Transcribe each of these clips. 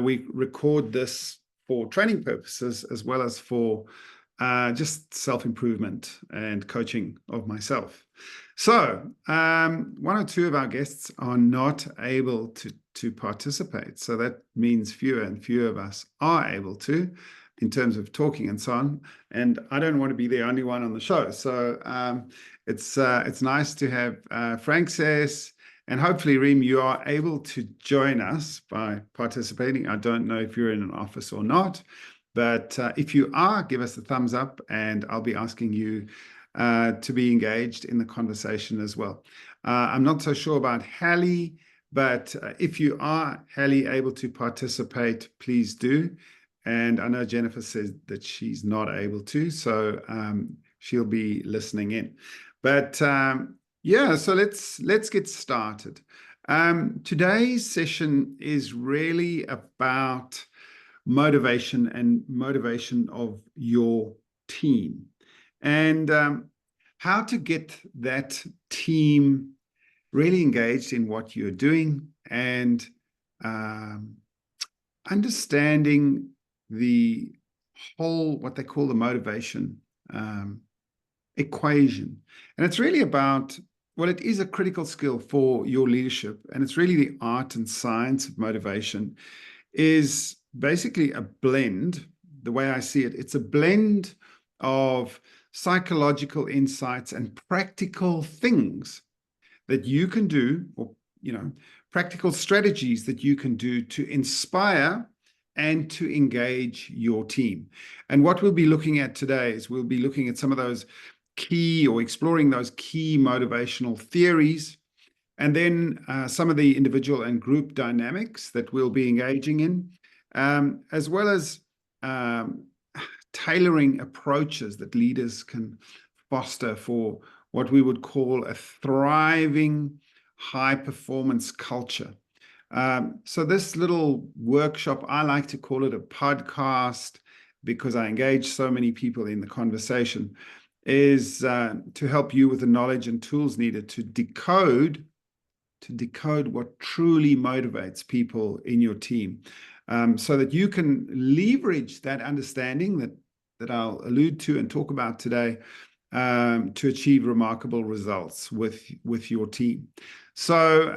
We record this for training purposes as well as for just self-improvement and coaching of myself. So one or two of our guests are not able to participate. So that means fewer and fewer of us are able to, in terms of talking and so on. And I don't want to be the only one on the show. So it's nice to have Frances, and hopefully, Reem, you are able to join us by participating. I don't know if you're in an office or not, but if you are, give us a thumbs up, and I'll be asking you to be engaged in the conversation as well. I'm not so sure about Hallie, but if you are, Hallie, able to participate, please do. And I know Jennifer says that she's not able to, so she'll be listening in. But yeah, so let's get started. Today's session is really about motivation and motivation of your team, and how to get that team really engaged in what you're doing, and understanding the whole, what they call the motivation equation. And it's really about, well, it is a critical skill for your leadership, and it's really the art and science of motivation is basically a blend. The way I see it, it's a blend of psychological insights and practical things that you can do, or, practical strategies that you can do to inspire and to engage your team. And what we'll be looking at today is we'll be looking at some of those key, or exploring those key motivational theories, and then some of the individual and group dynamics that we'll be engaging in, as well as tailoring approaches that leaders can foster for what we would call a thriving high-performance culture. So this little workshop, I like to call it a podcast because I engage so many people in the conversation, is to help you with the knowledge and tools needed to decode what truly motivates people in your team, so that you can leverage that understanding that I'll allude to and talk about today, to achieve remarkable results with your team. So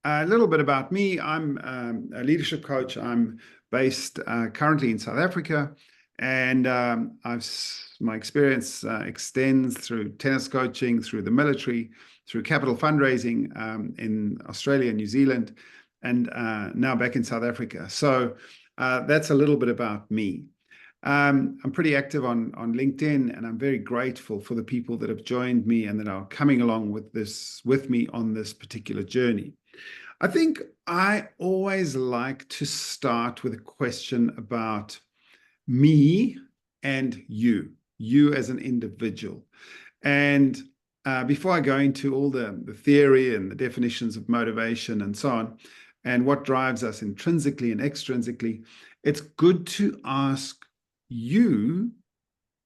a little bit about me. I'm a leadership coach. I'm based currently in South Africa, and my experience extends through tennis coaching, through the military, through capital fundraising in Australia and New Zealand, and now back in South Africa. So that's a little bit about me. I'm pretty active on LinkedIn, and I'm very grateful for the people that have joined me and that are coming along with me on this particular journey. I think I always like to start with a question about me and you as an individual. And before I go into all the theory and the definitions of motivation and so on, and what drives us intrinsically and extrinsically, it's good to ask you,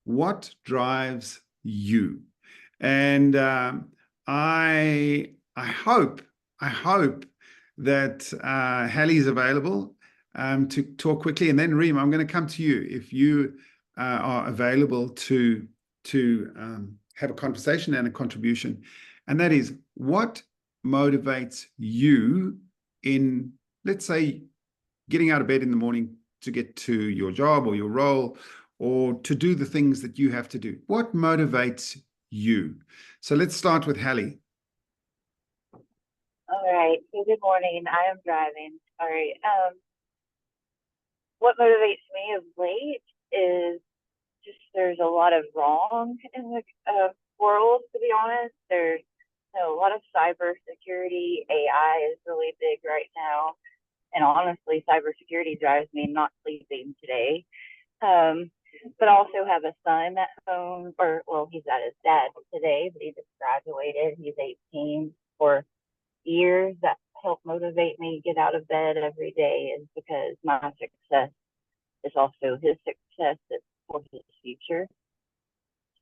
what drives you? And I hope that Hallie is available to talk quickly, and then Reem, I'm going to come to you if you are available to have a conversation and a contribution. And that is, what motivates you in, let's say, getting out of bed in the morning to get to your job or your role, or to do the things that you have to do? What motivates you? So let's start with Hallie. All right. So good morning. I am driving. All right. What motivates me of late is just there's a lot of wrong in the world, to be honest. There's a lot of cybersecurity. AI is really big right now. And honestly, cybersecurity drives me not sleeping today. But I also have a son at home, he's at his dad's today, but he just graduated. He's 18. For years, that helped motivate me to get out of bed every day, is because my success is also his success. It's for his future.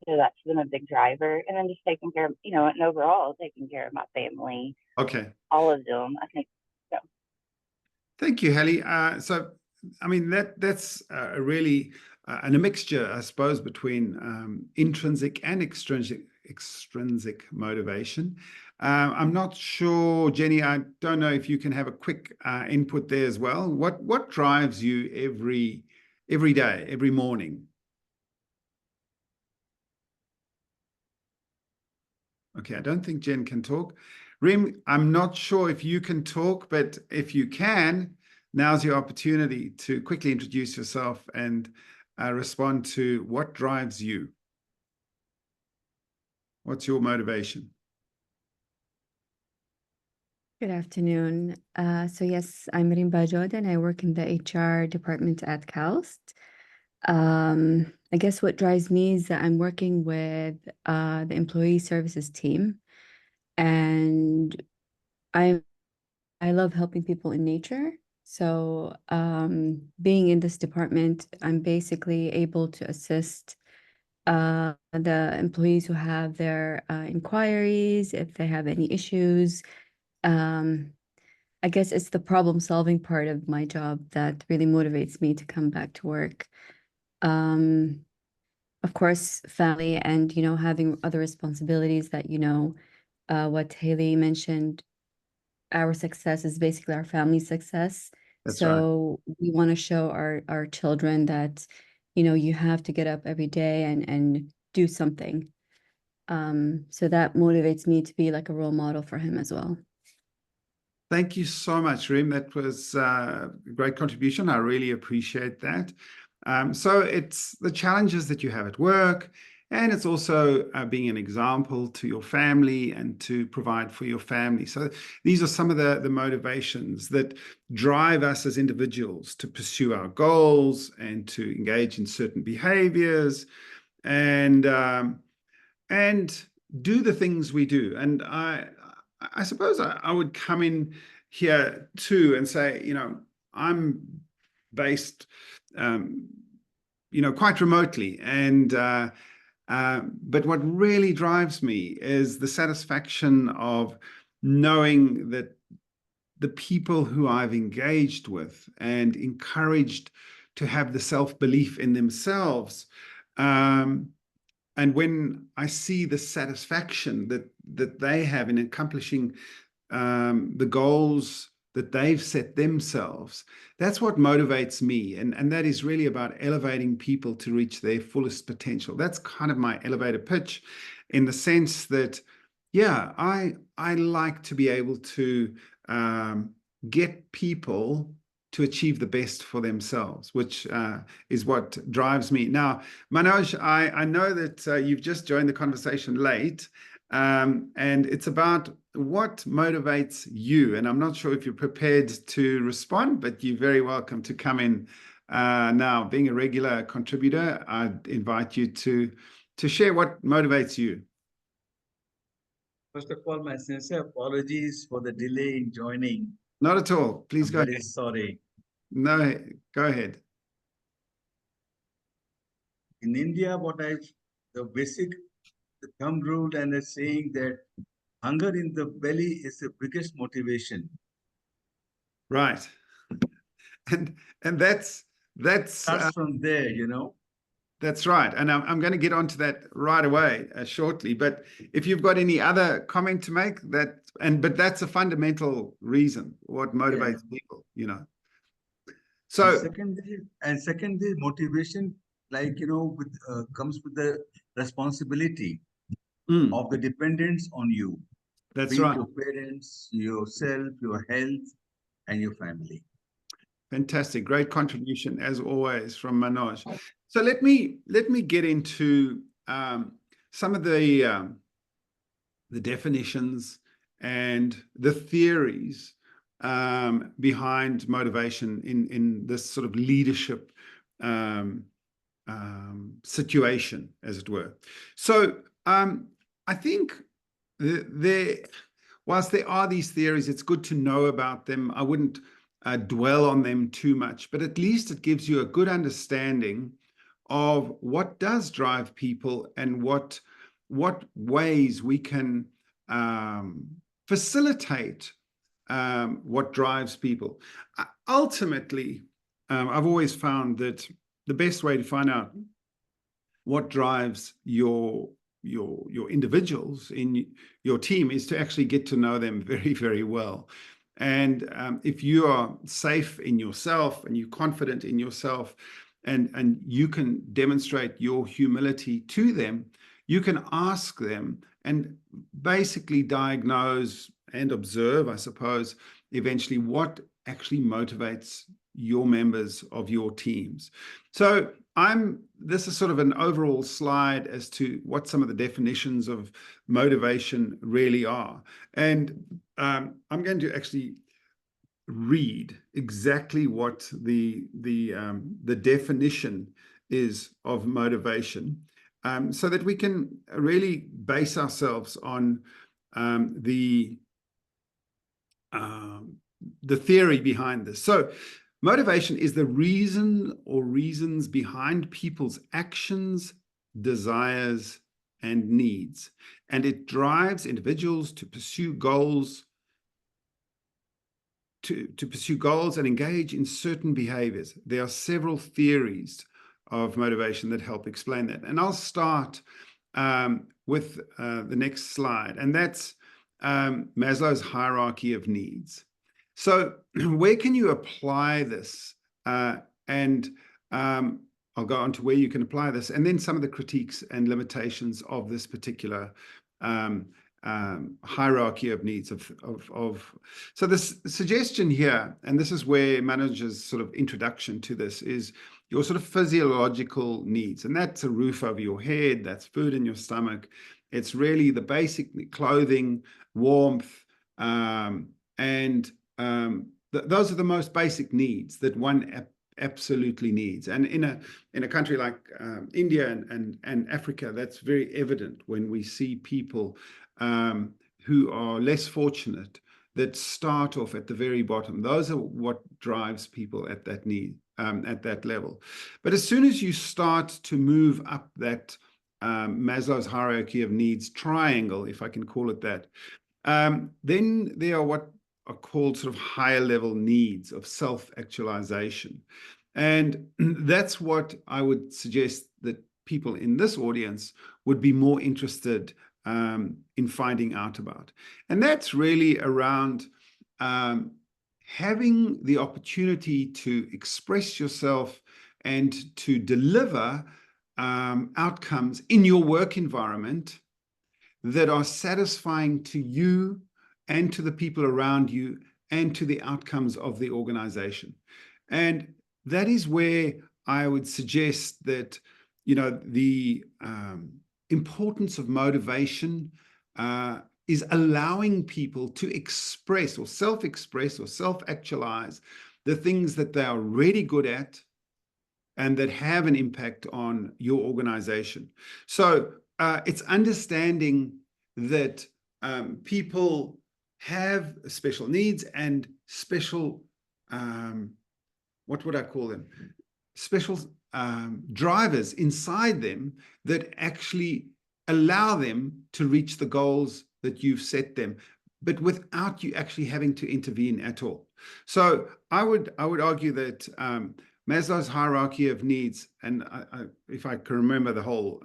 So that's been a big driver. And then just taking care of, and overall taking care of my family. Okay. All of them, I think. So. Thank you, Hallie. I mean, that's really and a mixture, I suppose, between intrinsic and extrinsic motivation. I'm not sure, Jenny. I don't know if you can have a quick input there as well. What drives you every day, every morning? Okay, I don't think Jen can talk. Rim, I'm not sure if you can talk, but if you can, now's your opportunity to quickly introduce yourself and respond to what drives you. What's your motivation? Good afternoon. So yes, I'm Rimba Jod and I work in the HR department at Calst. I guess what drives me is that I'm working with the employee services team, and I I love helping people in nature. So being in this department, I'm basically able to assist the employees who have their inquiries, if they have any issues. Um, I guess it's the problem-solving part of my job that really motivates me to come back to work. Um, of course, family and, having other responsibilities that, what Haley mentioned, our success is basically our family's success. That's right. So we want to show our children that, you have to get up every day and do something. So that motivates me to be like a role model for him as well. Thank you so much, Rim. That was a great contribution. I really appreciate that. So it's the challenges that you have at work, and it's also being an example to your family and to provide for your family. So these are some of the motivations that drive us as individuals to pursue our goals and to engage in certain behaviors and do the things we do. And I suppose I would come in here too and say, I'm based, quite remotely, and but what really drives me is the satisfaction of knowing that the people who I've engaged with and encouraged to have the self-belief in themselves. And when I see the satisfaction that they have in accomplishing the goals that they've set themselves, that's what motivates me. And that is really about elevating people to reach their fullest potential. That's kind of my elevator pitch, in the sense that, yeah, I like to be able to get people to achieve the best for themselves, which is what drives me. Now, Manoj, I know that you've just joined the conversation late, and it's about what motivates you. And I'm not sure if you're prepared to respond, but you're very welcome to come in now. Being a regular contributor, I'd invite you to share what motivates you. First of all, my sincere apologies for the delay in joining. Not at all. Please I'm go very ahead. sorry. No, go ahead. In India, the basic the thumb rule and the saying that hunger in the belly is the biggest motivation. Right. And that's Starts from there, That's right. And I'm going to get onto that right away shortly. But if you've got any other comment to make, but that's a fundamental reason what motivates people, So secondly, motivation, comes with the responsibility of the dependents on you. That's be it right. your parents, yourself, your health, and your family. Fantastic. Great contribution, as always, from Manoj. So let me get into some of the definitions and the theories behind motivation in this sort of leadership situation, as it were. So I think whilst there are these theories, it's good to know about them. I wouldn't dwell on them too much, but at least it gives you a good understanding of what does drive people and what ways we can facilitate what drives people. ultimately, I've always found that the best way to find out what drives your individuals in your team is to actually get to know them very, very well. And if you are safe in yourself and you're confident in yourself, and you can demonstrate your humility to them, you can ask them and basically diagnose and observe, I suppose, eventually what actually motivates your members of your teams. So this is sort of an overall slide as to what some of the definitions of motivation really are. And I'm going to actually read exactly what the definition is of motivation, so that we can really base ourselves on the theory behind this. So motivation is the reason or reasons behind people's actions, desires, and needs, and it drives individuals to pursue goals, to pursue goals and engage in certain behaviors. There are several theories of motivation that help explain that. And I'll start with the next slide, and that's Maslow's hierarchy of needs. So where can you apply this? And I'll go on to where you can apply this, and then some of the critiques and limitations of this particular hierarchy of needs so this suggestion here, and this is where managers' sort of introduction to this, is your sort of physiological needs, and that's a roof over your head, that's food in your stomach, it's really the basic clothing, warmth, and those are the most basic needs that one absolutely needs. And in a country like India and Africa, that's very evident when we see people who are less fortunate that start off at the very bottom. Those are what drives people at that need, at that level. But as soon as you start to move up that Maslow's hierarchy of needs triangle, if I can call it that, then there are what are called sort of higher level needs of self-actualization. And that's what I would suggest that people in this audience would be more interested in finding out about. And that's really around having the opportunity to express yourself and to deliver outcomes in your work environment that are satisfying to you and to the people around you and to the outcomes of the organization. And that is where I would suggest that, the importance of motivation is allowing people to express or self-actualize the things that they are really good at and that have an impact on your organization. So it's understanding that people have special needs and special, what would I call them? Special drivers inside them that actually allow them to reach the goals that you've set them, but without you actually having to intervene at all. So I would argue that Maslow's hierarchy of needs, and if I can remember the whole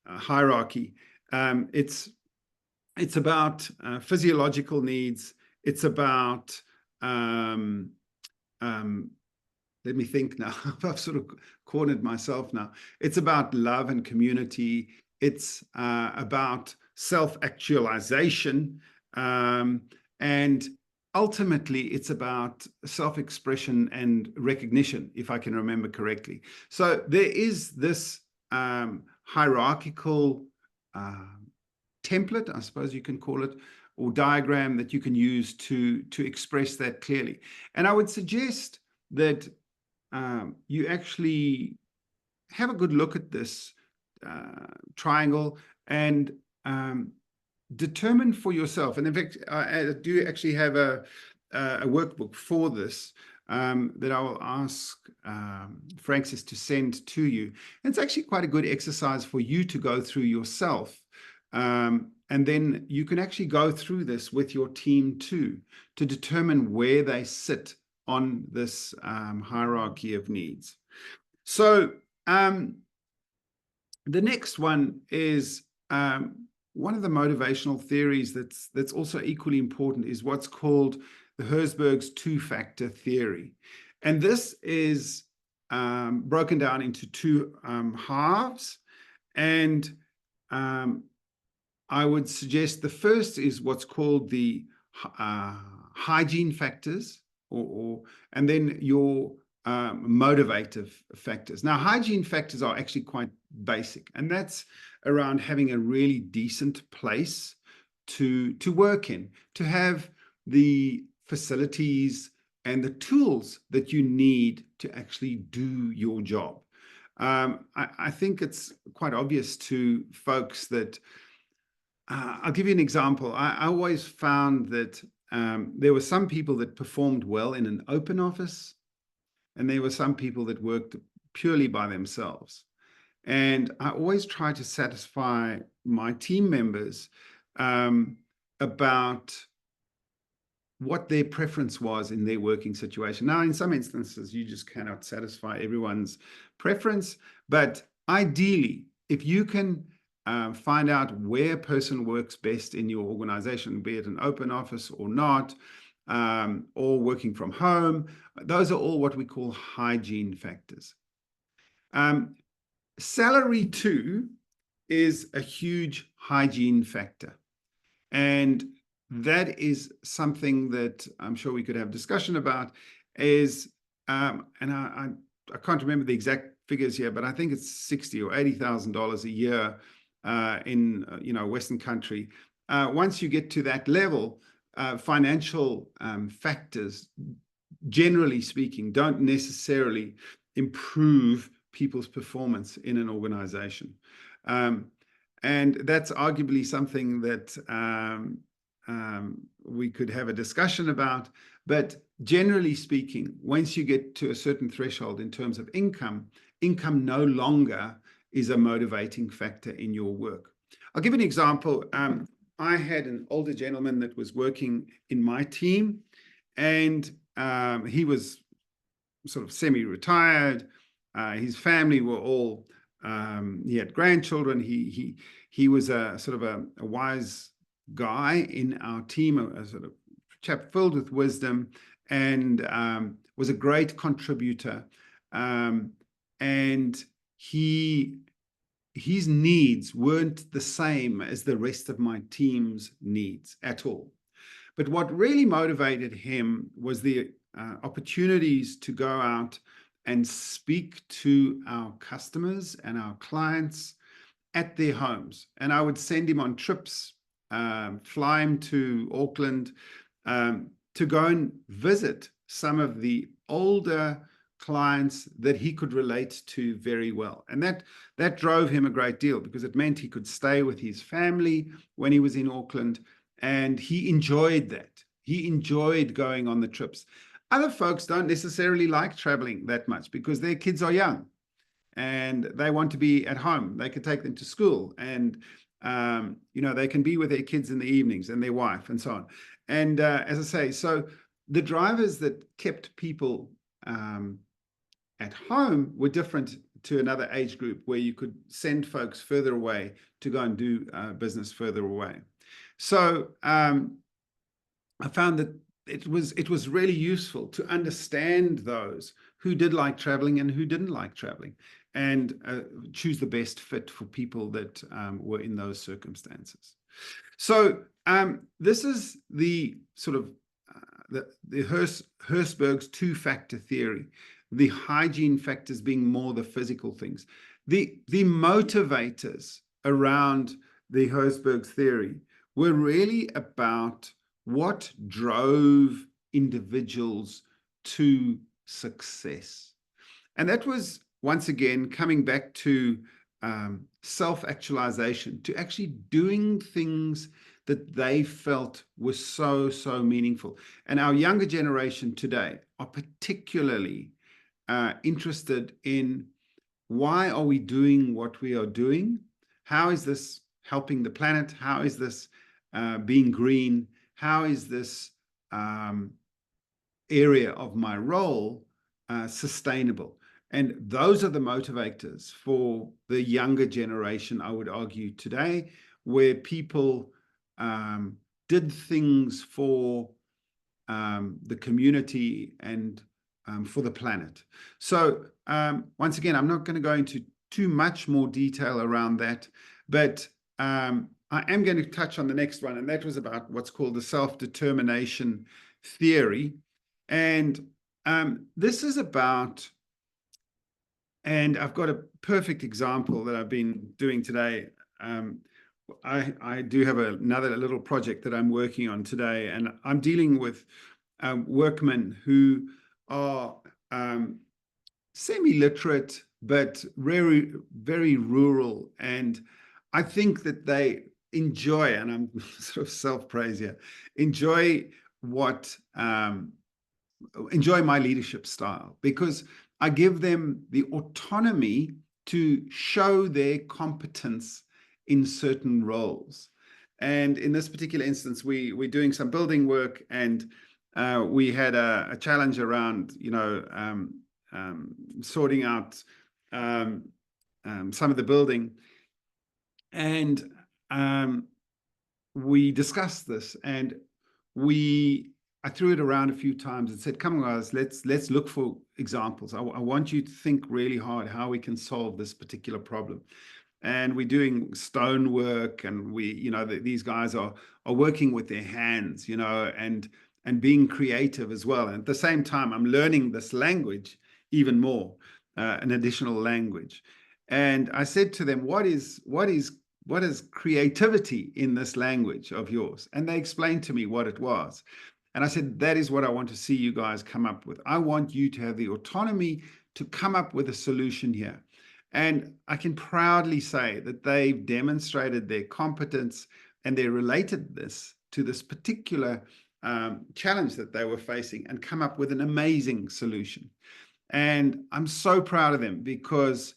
hierarchy, it's about physiological needs. It's about let me think now. I've sort of cornered myself now. It's about love and community. It's about self-actualization. And ultimately, it's about self-expression and recognition, if I can remember correctly. So there is this hierarchical template, I suppose you can call it, or diagram that you can use to express that clearly. And I would suggest that you actually have a good look at this triangle and determine for yourself. And in fact, I do actually have a workbook for this that I will ask Francis to send to you. And it's actually quite a good exercise for you to go through yourself And then you can actually go through this with your team too, to determine where they sit on this hierarchy of needs. So the next one is one of the motivational theories that's also equally important is what's called the Herzberg's two-factor theory. And this is broken down into two halves. And I would suggest the first is what's called the hygiene factors, and then your motivative factors. Now, hygiene factors are actually quite basic, and that's around having a really decent place to work in, to have the facilities and the tools that you need to actually do your job. I think it's quite obvious to folks that I'll give you an example. I always found that there were some people that performed well in an open office, and there were some people that worked purely by themselves. And I always try to satisfy my team members about what their preference was in their working situation. Now, in some instances, you just cannot satisfy everyone's preference, but ideally, if you can find out where a person works best in your organization, be it an open office or not, or working from home, those are all what we call hygiene factors. Salary too is a huge hygiene factor. And that is something that I'm sure we could have discussion about is, and I can't remember the exact figures here, but I think it's $60,000 or $80,000 a year in Western country. Once you get to that level, financial factors, generally speaking, don't necessarily improve people's performance in an organization. And that's arguably something that we could have a discussion about. But generally speaking, once you get to a certain threshold in terms of income no longer is a motivating factor in your work. I'll give an example. I had an older gentleman that was working in my team, and he was sort of semi-retired. His family were all, he had grandchildren. He was a sort of a wise guy in our team, a sort of chap filled with wisdom, and was a great contributor. And his needs weren't the same as the rest of my team's needs at all. But what really motivated him was the opportunities to go out and speak to our customers and our clients at their homes. And I would send him on trips, fly him to Auckland, to go and visit some of the older clients that he could relate to very well. And that drove him a great deal, because it meant he could stay with his family when he was in Auckland, and he enjoyed that. He enjoyed going on the trips. Other folks don't necessarily like traveling that much because their kids are young and they want to be at home. They can take them to school, and they can be with their kids in the evenings and their wife and so on. And as I say, so the drivers that kept people at home were different to another age group where you could send folks further away to go and do business further away. So I found that it was really useful to understand those who did like traveling and who didn't like traveling, and choose the best fit for people that were in those circumstances. So this is the sort of the Herzberg's two-factor theory, the hygiene factors being more the physical things. The motivators around the Herzberg's theory were really about what drove individuals to success. And that was, once again, coming back to self-actualization, to actually doing things that they felt were so meaningful. And our younger generation today are particularly interested in, why are we doing what we are doing? How is this helping the planet? How is this being green? How is this area of my role sustainable? And those are the motivators for the younger generation, I would argue, today, where people did things for the community and for the planet. So once again, I'm not going to go into too much more detail around that, but I am going to touch on the next one, and that was about what's called the self-determination theory. And this is about, and I've got a perfect example that I've been doing today. I do have another little project that I'm working on today, and I'm dealing with workmen who are semi-literate, but very, very rural. And I think that they enjoy, and I'm sort of self-praise here, enjoy my leadership style, because I give them the autonomy to show their competence in certain roles. And in this particular instance, we're doing some building work, and we had a challenge around, sorting out some of the building. And we discussed this, and I threw it around a few times and said, come on, guys, let's look for examples. I want you to think really hard how we can solve this particular problem. And we're doing stone work, and these guys are working with their hands, and being creative as well. And at the same time, I'm learning this language even more, an additional language. And I said to them, what is creativity in this language of yours? And they explained to me what it was. And I said, that is what I want to see you guys come up with. I want you to have the autonomy to come up with a solution here. And I can proudly say that they've demonstrated their competence and their relatedness to this particular challenge that they were facing, and come up with an amazing solution. And I'm so proud of them, because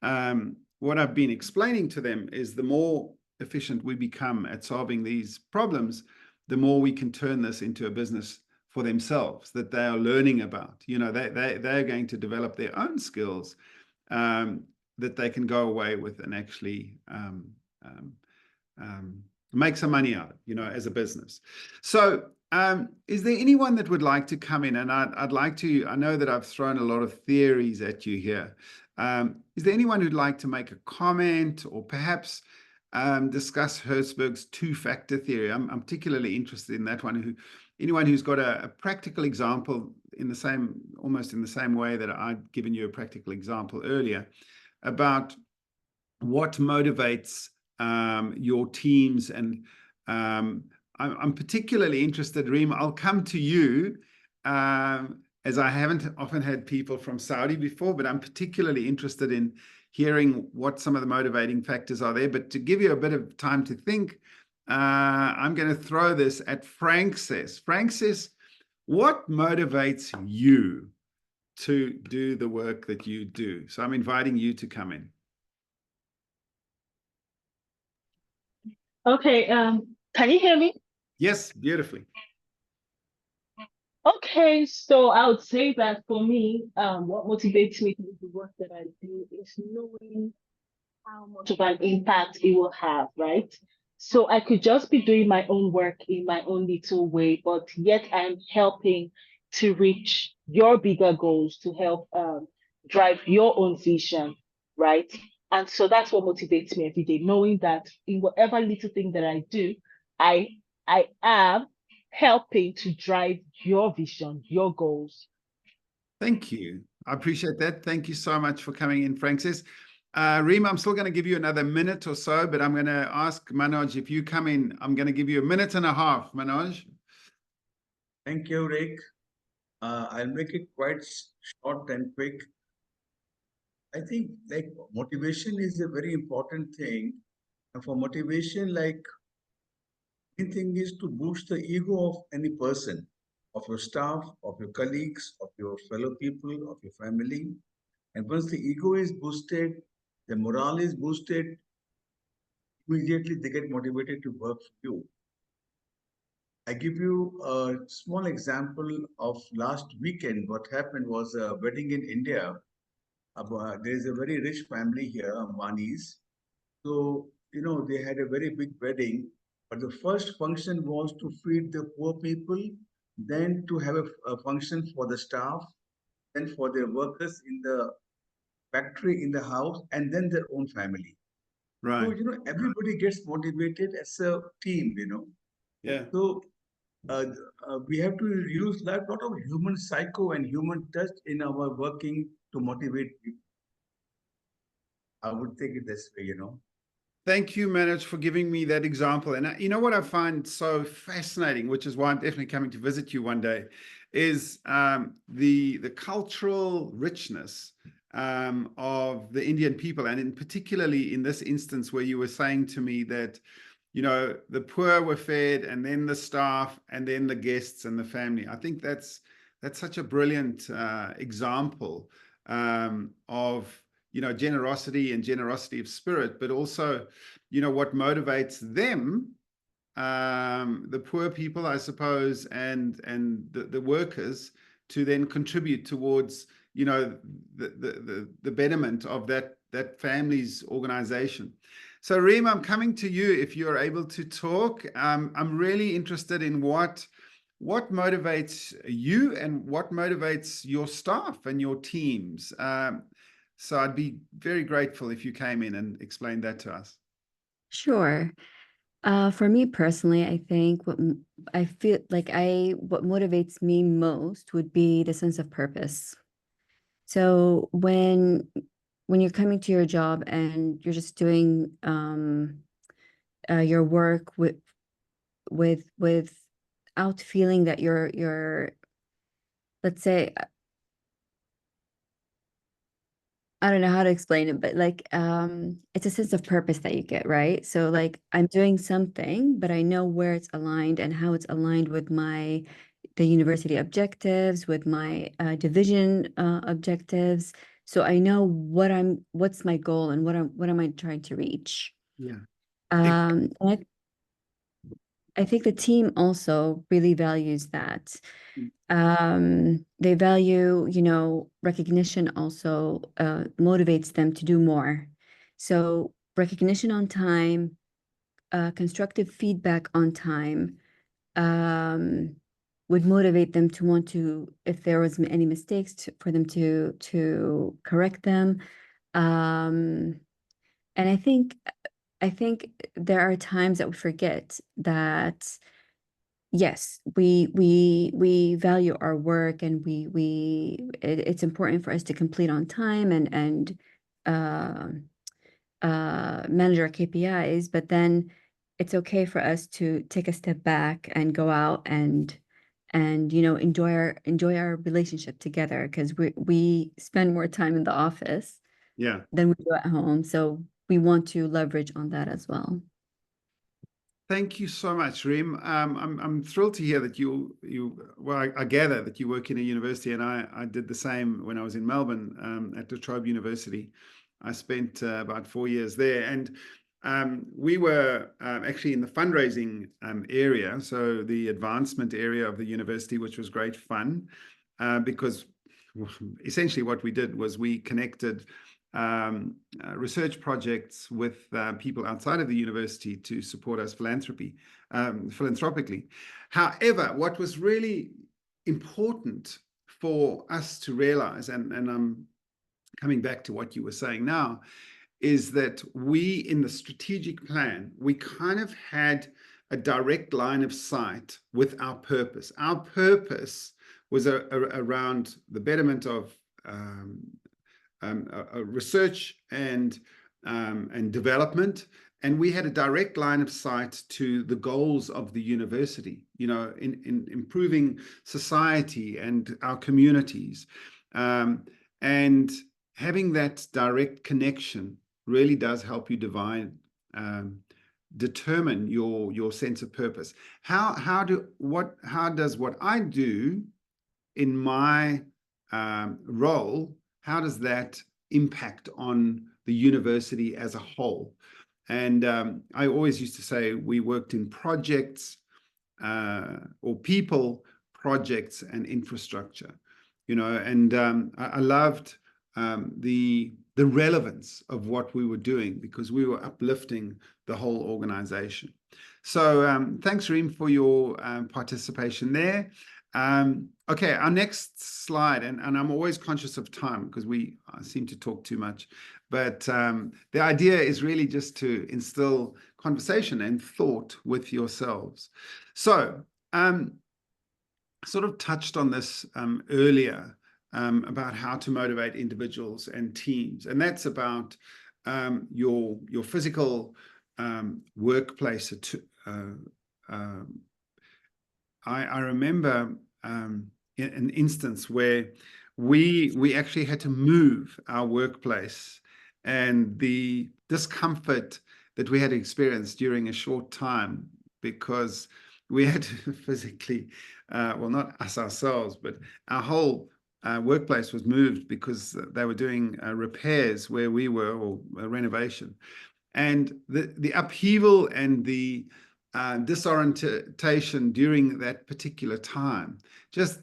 what I've been explaining to them is the more efficient we become at solving these problems, the more we can turn this into a business for themselves that they are learning about. They're going to develop their own skills that they can go away with and actually make some money out of, as a business. So is there anyone that would like to come in? And I'd like to, I know that I've thrown a lot of theories at you here. Is there anyone who'd like to make a comment, or perhaps discuss Hertzberg's two-factor theory? I'm particularly interested in that one. Anyone who's got a practical example almost in the same way that I'd given you a practical example earlier, about what motivates your teams. And I'm particularly interested, Reem, I'll come to you, as I haven't often had people from Saudi before, but I'm particularly interested in hearing what some of the motivating factors are there. But to give you a bit of time to think, I'm going to throw this at Francis. Francis, what motivates you to do the work that you do? So I'm inviting you to come in. Okay, can you hear me? Yes, beautifully. Okay, so I would say that for me, what motivates me to do the work that I do is knowing how much of an impact it will have, right? So I could just be doing my own work in my own little way, but yet I'm helping to reach your bigger goals, to help drive your own vision, right? And so that's what motivates me every day, knowing that in whatever little thing that I do, I am helping to drive your vision, your goals. Thank you. I appreciate that. Thank you so much for coming in, Francis. Reem, I'm still going to give you another minute or so, but I'm going to ask Manoj, if you come in, I'm going to give you a minute and a half, Manoj. Thank you, Rick. I'll make it quite short and quick. I think motivation is a very important thing. And for motivation, main thing is to boost the ego of any person, of your staff, of your colleagues, of your fellow people, of your family. And once the ego is boosted, the morale is boosted, immediately they get motivated to work for you. I give you a small example of last weekend. What happened was a wedding in India. There is a very rich family here, Ambanis. So, they had a very big wedding, but the first function was to feed the poor people, then to have a function for the staff, then for their workers in the factory, in the house, and then their own family. So, Right. everybody gets motivated as a team. Yeah. So, uh, we have to use a lot of human psycho and human touch in our working to motivate people. I would take it this way. Thank you, Manoj, for giving me that example. And you know what I find so fascinating, which is why I'm definitely coming to visit you one day, is the cultural richness of the Indian people, and in particularly in this instance where you were saying to me that the poor were fed, and then the staff, and then the guests and the family. I think that's such a brilliant example of generosity and generosity of spirit, but also what motivates them, the poor people, I suppose, and the workers, to then contribute towards the betterment of that family's organization. So Reem, I'm coming to you if you're able to talk. I'm really interested in what motivates you and what motivates your staff and your teams. So I'd be very grateful if you came in and explained that to us. Sure. For me personally, I think I feel like what motivates me most would be the sense of purpose. So when you're coming to your job and you're just doing your work without feeling that you're, let's say, I don't know how to explain it, but like it's a sense of purpose that you get, right? So like I'm doing something, but I know where it's aligned and how it's aligned with the university objectives, with my division objectives. So I know what's my goal and what am I trying to reach. Yeah. And I think the team also really values that. They value, recognition also motivates them to do more. So recognition on time, constructive feedback on time, would motivate them to want to, if there was any mistakes, for them to correct them. And I think there are times that we forget that yes, we value our work, and it's important for us to complete on time and manage our KPIs, but then it's okay for us to take a step back and go out and enjoy our relationship together, because we spend more time in the office Yeah. than we do at home. So we want to leverage on that as well. Thank you so much, Reem. I'm thrilled to hear that I gather that you work in a university, and I did the same when I was in Melbourne at La Trobe University. I spent about 4 years there, and we were actually in the fundraising area, so the advancement area of the university, which was great fun because essentially what we did was we connected research projects with people outside of the university to support us philanthropically. However, what was really important for us to realize, and I'm coming back to what you were saying now, is that we, in the strategic plan, we kind of had a direct line of sight with our purpose. Our purpose was around the betterment of research and development, and we had a direct line of sight to the goals of the university, in improving society and our communities, and having that direct connection really does help you determine your sense of purpose. How does what I do in my role, how does that impact on the university as a whole? And I always used to say we worked in projects or people, projects, and infrastructure, you know, and I loved the relevance of what we were doing because we were uplifting the whole organization. So thanks, Reem, for your participation there. Okay, our next slide, and I'm always conscious of time because we seem to talk too much, but the idea is really just to instill conversation and thought with yourselves. So sort of touched on this earlier about how to motivate individuals and teams, and that's about your physical workplace. I remember an instance where we actually had to move our workplace, and the discomfort that we had experienced during a short time because we had to physically, well, not us ourselves, but our whole workplace was moved because they were doing repairs where we were, or renovation. And the upheaval and the disorientation during that particular time just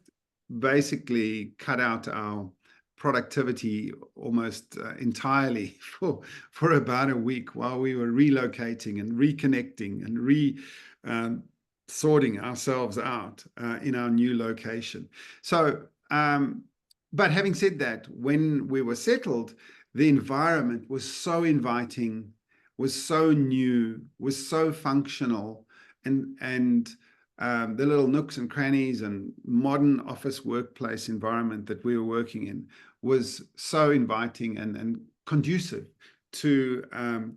basically cut out our productivity almost entirely for about a week while we were relocating and reconnecting and sorting ourselves out in our new location. So, but having said that, when we were settled, the environment was so inviting, was so new, was so functional, and the little nooks and crannies and modern office workplace environment that we were working in was so inviting and conducive to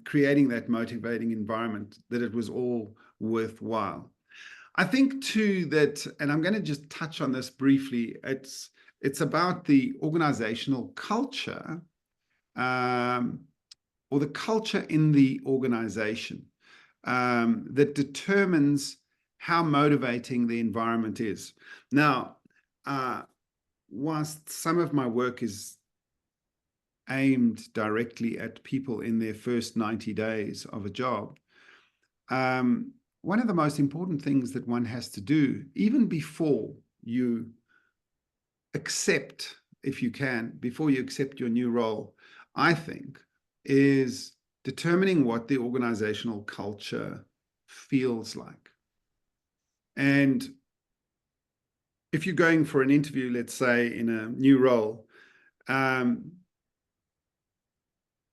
creating that motivating environment that it was all worthwhile. I think too that, and I'm going to just touch on this briefly, it's about the organizational culture, or the culture in the organization that determines how motivating the environment is. Now, whilst some of my work is aimed directly at people in their first 90 days of a job, one of the most important things that one has to do, even before you accept, if you can, before you accept your new role, I think, is determining what the organizational culture feels like. And if you're going for an interview, let's say in a new role,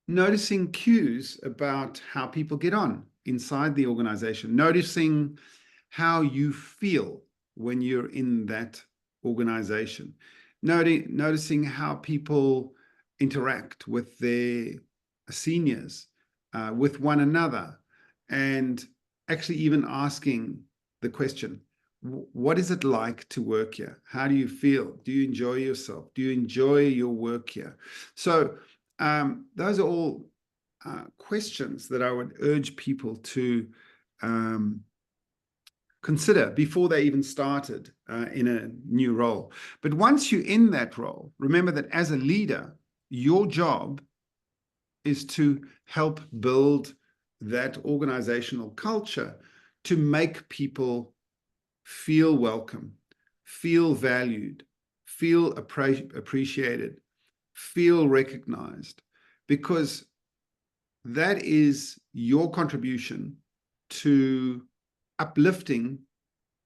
noticing cues about how people get on inside the organization, noticing how you feel when you're in that organization, noticing how people interact with their seniors, with one another, and actually even asking the question, what is it like to work here? How do you feel? Do you enjoy yourself? Do you enjoy your work here? So those are all questions that I would urge people to consider before they even started in a new role. But once you're in that role, remember that as a leader, your job is to help build that organizational culture to make people feel welcome, feel valued, feel appreciated, feel recognized, because that is your contribution to uplifting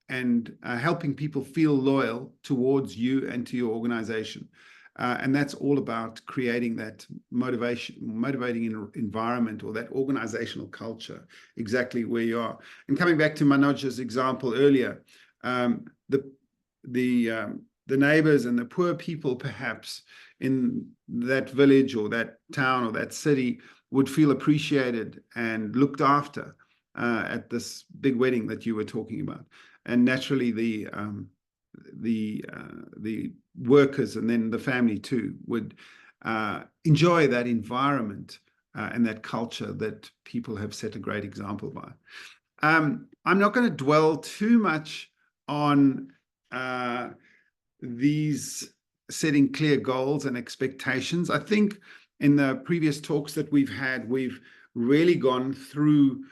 and helping people feel loyal towards you and to your organization. And that's all about creating that motivating environment, or that organizational culture exactly where you are. And coming back to Manoj's example earlier, the neighbors and the poor people perhaps in that village or that town or that city would feel appreciated and looked after at this big wedding that you were talking about. And naturally the workers and then the family too would enjoy that environment and that culture that people have set a great example by. I'm not going to dwell too much on these setting clear goals and expectations. I think in the previous talks that we've had, we've really gone through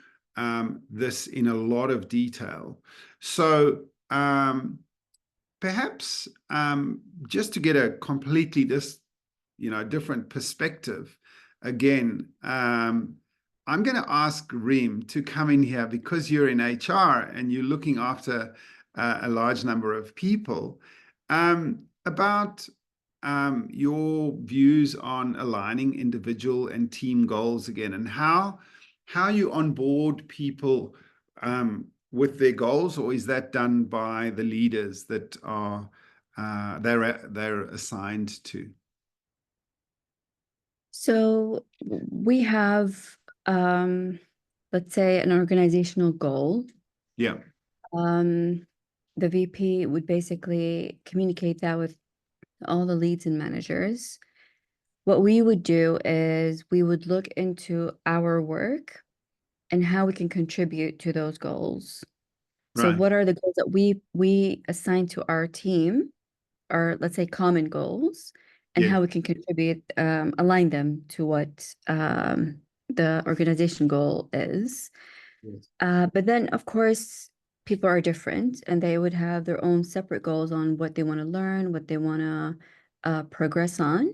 this in a lot of detail. So perhaps just to get a completely different perspective, again, I'm going to ask Reem to come in here because you're in HR and you're looking after a large number of people, about your views on aligning individual and team goals again, and how you onboard people with their goals, or is that done by the leaders that are they're assigned to? So we have, let's say, an organizational goal. Yeah. The VP would basically communicate that with all the leads and managers. What we would do is we would look into our work and how we can contribute to those goals. So Right. what are the goals that we assign to our team, or let's say common goals, and Yeah. how we can contribute, align them to what the organization goal is. Yes. But then, of course, people are different and they would have their own separate goals on what they want to learn, what they want to progress on,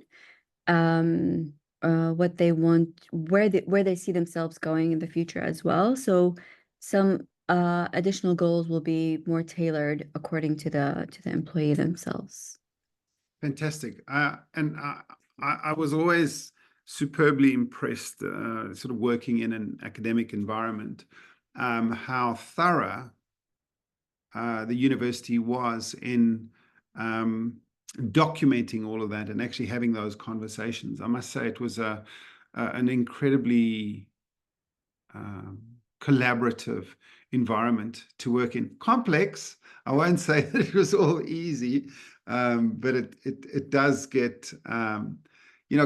what they want, where they see themselves going in the future as well. So some additional goals will be more tailored according to the employee themselves. Fantastic. And I was always superbly impressed, sort of working in an academic environment, how thorough the university was in documenting all of that and actually having those conversations. I must say it was an incredibly collaborative environment to work in. Complex. I won't say that it was all easy, but it does get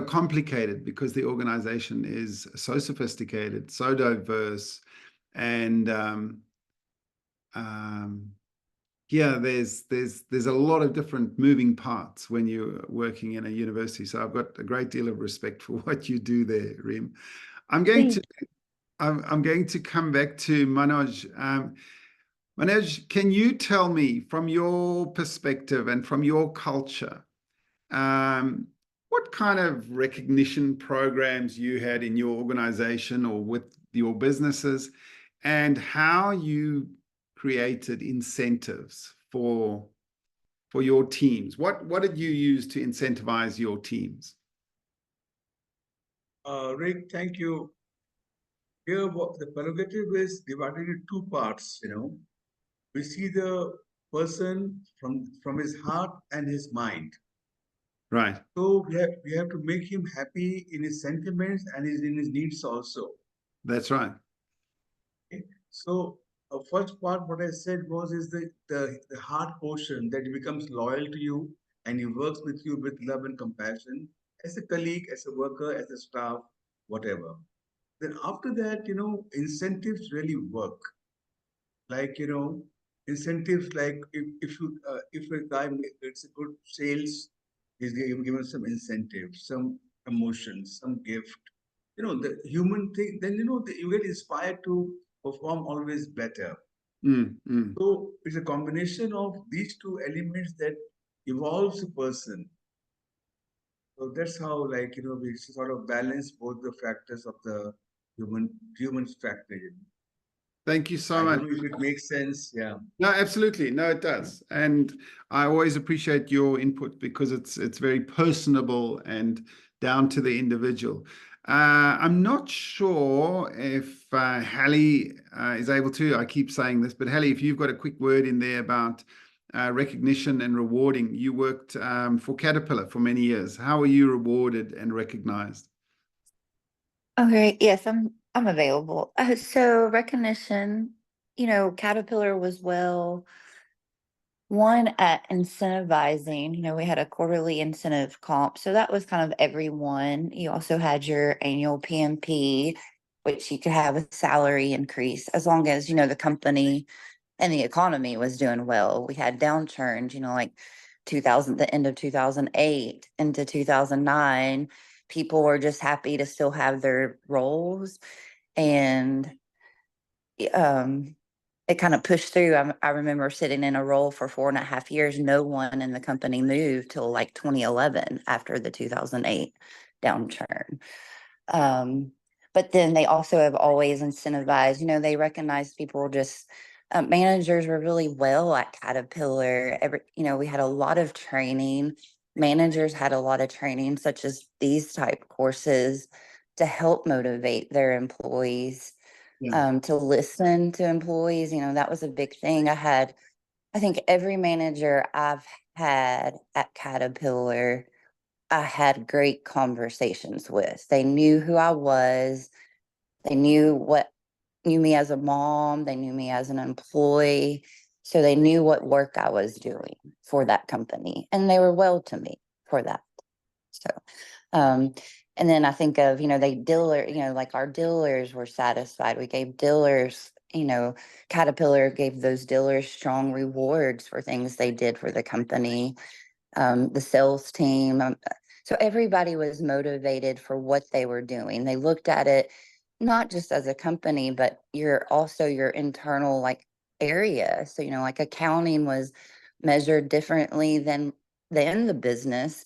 complicated because the organization is so sophisticated, so diverse, and yeah, there's a lot of different moving parts when you're working in a university. So I've got a great deal of respect for what you do there, Reem. I'm going to come back to Manoj. Manoj, can you tell me from your perspective and from your culture, what kind of recognition programs you had in your organization or with your businesses, and how you created incentives for your teams? What did you use to incentivize your teams? Rick, thank you. Here, the prerogative is divided into two parts. We see the person from his heart and his mind. Right. So we have to make him happy in his sentiments and in his needs also. That's right. Okay? So first part, what I said is the heart portion, that he becomes loyal to you and he works with you with love and compassion as a colleague, as a worker, as a staff, whatever. Then after that, incentives really work. Like, incentives like if a guy it's a good sales, he's given some incentive, some promotion, some gift. The human thing, then you get inspired to perform always better. So it's a combination of these two elements that evolves a person. So that's how, we sort of balance both the factors of the human factor. Thank you so I much. don't know if it makes sense. Yeah. No, absolutely. No, it does. And I always appreciate your input because it's very personable and down to the individual. I'm not sure if Hallie is able to. I keep saying this, but Hallie, if you've got a quick word in there about recognition and rewarding. You worked for Caterpillar for many years. How were you rewarded and recognized? Okay, yes, I'm available. So recognition, Caterpillar was one at incentivizing. We had a quarterly incentive comp, so that was kind of everyone. You also had your annual PMP, which you could have a salary increase as long as the company and the economy was doing well. We had downturns, like 2000, the end of 2008 into 2009. People were just happy to still have their roles. and it kind of pushed through. I remember sitting in a role for 4.5 years. No one in the company moved till like 2011 after the 2008 downturn. But then they also have always incentivized, they recognize people just, managers were really well at Caterpillar. We had a lot of training. Managers had a lot of training, such as these type courses to help motivate their employees, to listen to employees. That was a big thing. I think every manager I've had at Caterpillar, I had great conversations with. They knew who I was. They knew me as a mom. They knew me as an employee. So they knew what work I was doing for that company. And they were well to me for that. So, and then I think of, like our dealers were satisfied. We gave dealers, Caterpillar gave those dealers strong rewards for things they did for the company. The sales team. So everybody was motivated for what they were doing. They looked at it not just as a company, but your internal area. So, like accounting was measured differently than the business,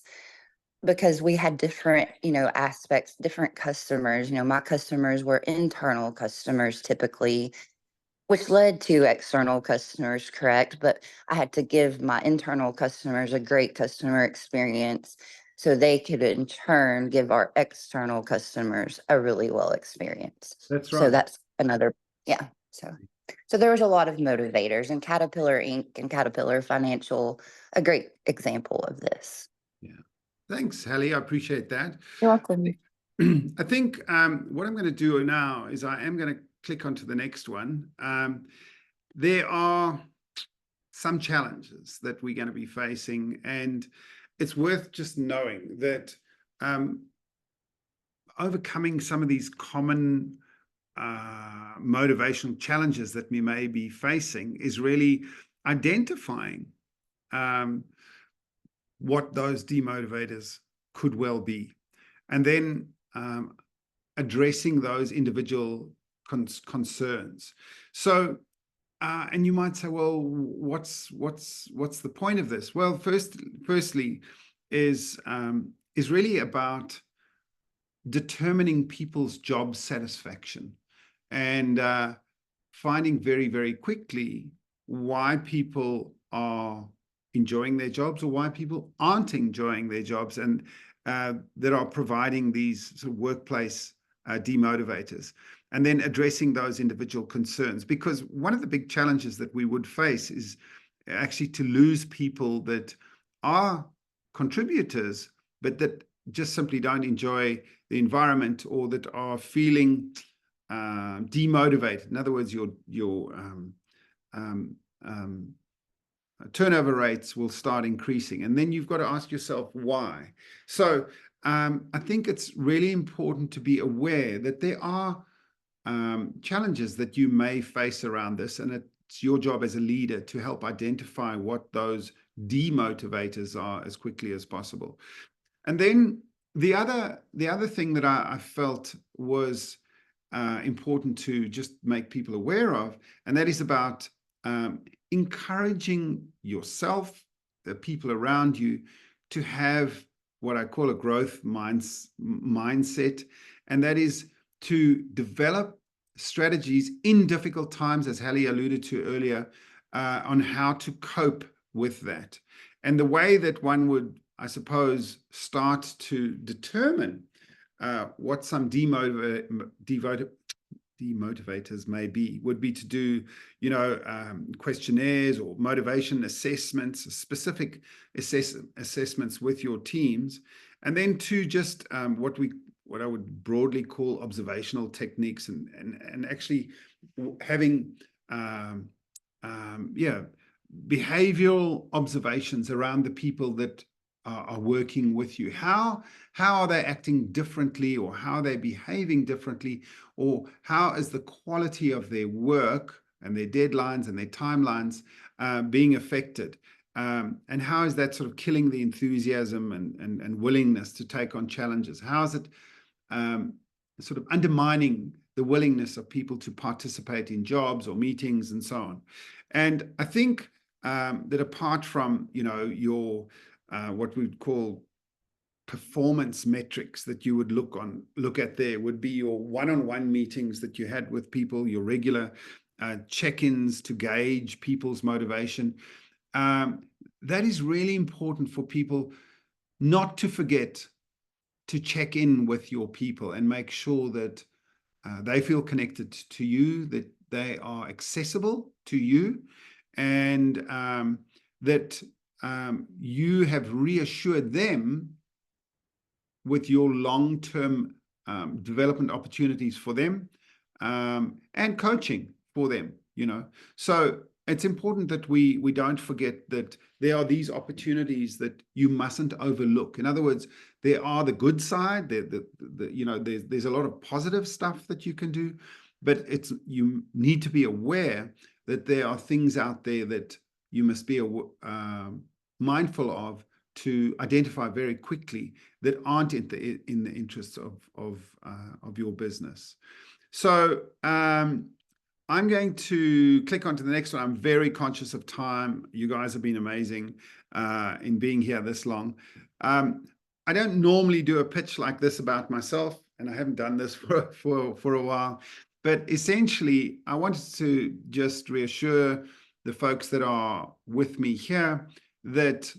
because we had different, aspects, different customers. My customers were internal customers typically, which led to external customers, correct? But I had to give my internal customers a great customer experience so they could in turn give our external customers a really well experience. That's So right. that's another, yeah. So there was a lot of motivators, and Caterpillar Inc. and Caterpillar Financial, a great example of this. Yeah. Thanks, Hallie. I appreciate that. You're welcome. I think what I'm going to do now is I am going to click onto the next one. There are some challenges that we're going to be facing, and it's worth just knowing that overcoming some of these common motivational challenges that we may be facing is really identifying what those demotivators could well be, and then addressing those individual concerns. So, and you might say, well, what's the point of this? Well, firstly, is really about determining people's job satisfaction and finding very, very quickly why people are enjoying their jobs or why people aren't enjoying their jobs, and that are providing these sort of workplace demotivators, and then addressing those individual concerns. Because one of the big challenges that we would face is actually to lose people that are contributors, but that just simply don't enjoy the environment, or that are feeling demotivated. In other words, your turnover rates will start increasing, and then you've got to ask yourself why. So I think it's really important to be aware that there are challenges that you may face around this, and it's your job as a leader to help identify what those demotivators are as quickly as possible. And then the other thing that I felt was important to just make people aware of, and that is about encouraging yourself, the people around you, to have what I call a growth mindset, and that is to develop strategies in difficult times, as Hallie alluded to earlier, on how to cope with that. And the way that one would, I suppose, start to determine what some demotivators may be would be to do, questionnaires or motivation assessments, specific assessments with your teams, and then to just what I would broadly call observational techniques, and actually having behavioral observations around the people that are working with you. How are they acting differently, or how are they behaving differently, or how is the quality of their work and their deadlines and their timelines being affected, and how is that sort of killing the enthusiasm and willingness to take on challenges? How is it sort of undermining the willingness of people to participate in jobs or meetings and so on. And I think that apart from, your what we'd call performance metrics that you would look at there would be your one-on-one meetings that you had with people, your regular check-ins to gauge people's motivation. That is really important for people not to forget to check in with your people and make sure that they feel connected to you, that they are accessible to you, and that you have reassured them with your long-term development opportunities for them, and coaching for them, So it's important that we don't forget that there are these opportunities that you mustn't overlook. In other words, there are the good side, there's a lot of positive stuff that you can do, but you need to be aware that there are things out there that you must be mindful of, to identify very quickly, that aren't in the interests of your business. So I'm going to click onto the next one. I'm very conscious of time. You guys have been amazing in being here this long. I don't normally do a pitch like this about myself, and I haven't done this for a while. But essentially, I wanted to just reassure the folks that are with me here that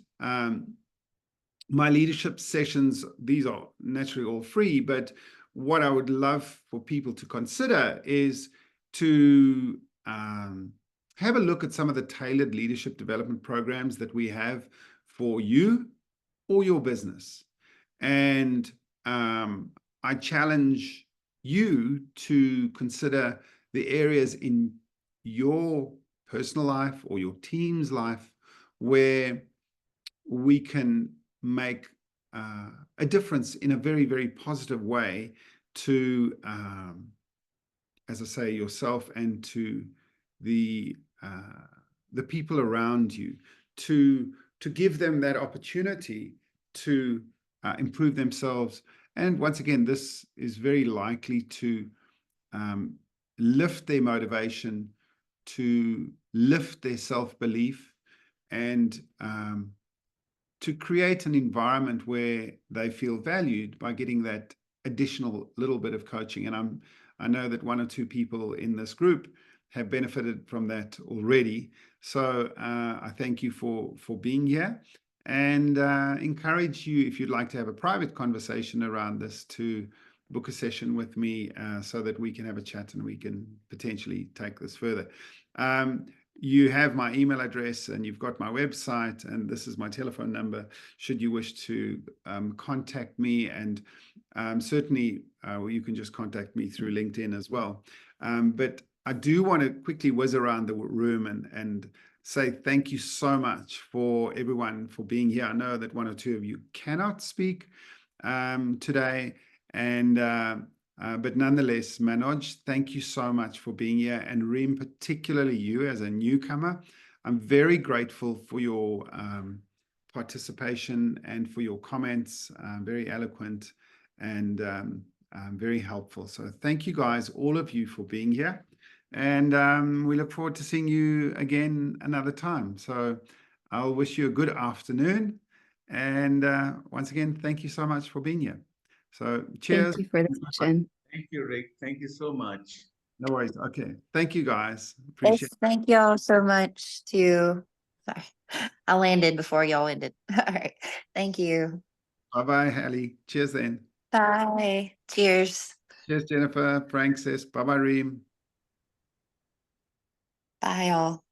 my leadership sessions, these are naturally all free, but what I would love for people to consider is to have a look at some of the tailored leadership development programs that we have for you or your business. And I challenge you to consider the areas in your personal life or your team's life where we can make a difference in a very, very positive way to, as I say, yourself and to the people around you, to give them that opportunity to improve themselves. And once again, this is very likely to lift their motivation, to lift their self-belief, and to create an environment where they feel valued by getting that additional little bit of coaching. And I know that one or two people in this group have benefited from that already. So I thank you for being here, and encourage you, if you'd like to have a private conversation around this, to book a session with me so that we can have a chat and we can potentially take this further. You have my email address and you've got my website, and this is my telephone number should you wish to contact me. And certainly you can just contact me through LinkedIn as well. But I do want to quickly whiz around the room and say thank you so much for everyone for being here. I know that one or two of you cannot speak today, and but nonetheless, Manoj, thank you so much for being here, and Reem, particularly you as a newcomer. I'm very grateful for your participation and for your comments, very eloquent and very helpful. So thank you guys, all of you, for being here. And we look forward to seeing you again another time. So I'll wish you a good afternoon. And once again, thank you so much for being here. So cheers. Thank you for the session. Thank you, Rick. Thank you so much. No worries. Okay. Thank you, guys. Yes, Appreciate it. thank y'all so much too. Sorry, I landed before y'all ended. All right. Thank you. Bye-bye, Hallie. Cheers then. Bye. Cheers. Cheers, Jennifer. Frank says bye-bye, Reem. Bye, y'all.